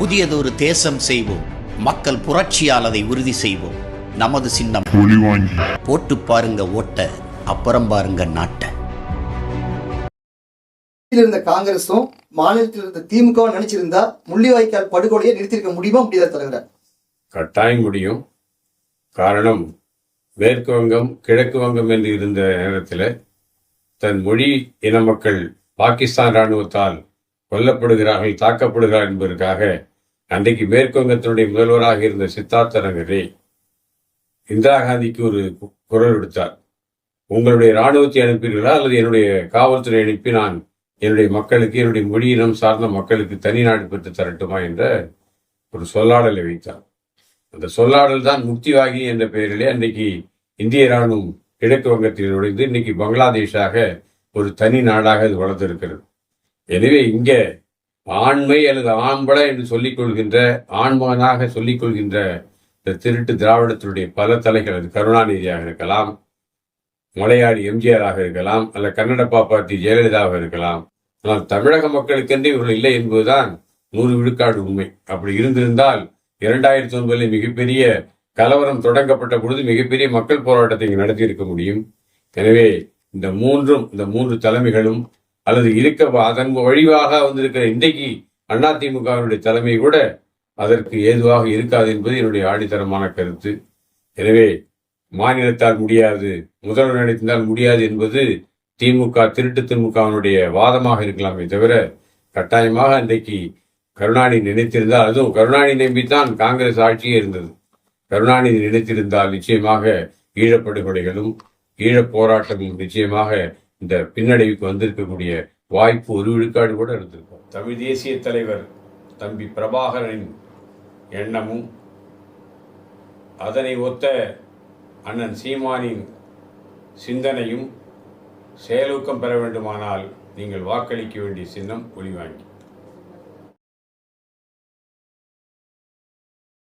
புதியதொரு தேசம் செய்வோம். மக்கள் புரட்சியால் அதை உறுதி செய்வோம். நமது சின்னம் போட்டு பாருங்க ஓட்ட, அப்புறம் பாருங்க நாட்டை. இருந்த காங்கிரஸும் மாநிலத்தில் இருந்த திமுக நினைச்சிருந்தா முள்ளிவாய்க்கால் படுகொலையை நிறுத்திருக்க முடியுமா முடியாத தலைவர்? கட்டாயம் முடியும். காரணம், மேற்கு வங்கம் கிழக்கு வங்கம் என்று இருந்த நேரத்தில் தன் மொழி இன மக்கள் பாகிஸ்தான் இராணுவத்தால் கொல்லப்படுகிறார்கள், தாக்கப்படுகிறார்கள் என்பதற்காக அன்றைக்கு மேற்கு வங்கத்தினுடைய முதல்வராக இருந்த சித்தார்த்த நகரே இந்திரா காந்திக்கு ஒரு குரல் விடுத்தார். உங்களுடைய இராணுவத்தை அனுப்பீர்களா அல்லது என்னுடைய காவல்துறை அனுப்பி நான் என்னுடைய மக்களுக்கு, என்னுடைய மொழியினம் சார்ந்த மக்களுக்கு தனி நாடு பெற்று தரட்டுமா என்ற ஒரு சொல்லாடலை வைத்தார். அந்த சொல்லாடல் தான் முக்திவாகி என்ற பெயரிலே அன்றைக்கு இந்திய இராணுவம் கிழக்கு வங்கத்தில் நுழைந்து இன்னைக்கு பங்களாதேஷாக ஒரு தனி நாடாக அது வளர்ந்திருக்கிறது. எனவே இங்கே ஆண்மை அல்லது ஆம்பட என்று சொல்லிக் கொள்கின்ற, ஆண்மகனாக சொல்லிக் கொள்கின்ற இந்த திருட்டு திராவிடத்தினுடைய பல தலைகள், அது கருணாநிதியாக இருக்கலாம், மலையாளி எம்ஜிஆராக இருக்கலாம், அல்ல கன்னட பாப்பாத்தி ஜெயலலிதாவாக இருக்கலாம். ஆனால் தமிழக மக்களுக்கென்று இவர்கள் இல்லை என்பதுதான் 100 விழுக்காடு உண்மை. அப்படி இருந்திருந்தால் 2009 மிகப்பெரிய கலவரம் தொடங்கப்பட்ட பொழுது மிகப்பெரிய மக்கள் போராட்டத்தை இங்கு நடத்தியிருக்க முடியும். எனவே இந்த மூன்று தலைமைகளும் அல்லது அதன் வழிவாக வந்திருக்கிற இன்றைக்கு அதிமுகவினுடைய தலைமை கூட அதற்கு ஏதுவாக இருக்காது என்பது என்னுடைய ஆணித்தரமான கருத்து. எனவே மாநிலத்தால் முடியாது, முதல்வர் நினைத்தால் முடியாது என்பது திமுக, திருட்டு திமுகவினுடைய வாதமாக இருக்கலாமே தவிர கட்டாயமாக அன்றைக்கு கருணாநிதி நினைத்திருந்தால், அதுவும் கருணாநிதி நம்பித்தான் காங்கிரஸ் ஆட்சியே இருந்தது. கருணாநிதி நினைத்திருந்தால் நிச்சயமாக ஈழப்படுகொலைகளும் ஈழப் போராட்டமும் நிச்சயமாக இந்த பின்னடைவுக்கு வந்திருக்கக்கூடிய வாய்ப்பு 1 விழுக்காடு கூட இருந்திருக்கும். தமிழ் தேசிய தலைவர் தம்பி பிரபாகரனின் எண்ணமும் அதனை ஒத்த அண்ணன் சீமானின் சிந்தனையும் செயலூக்கம் பெற வேண்டுமானால் நீங்கள் வாக்களிக்க வேண்டிய சின்னம் ஒளிவாங்கி.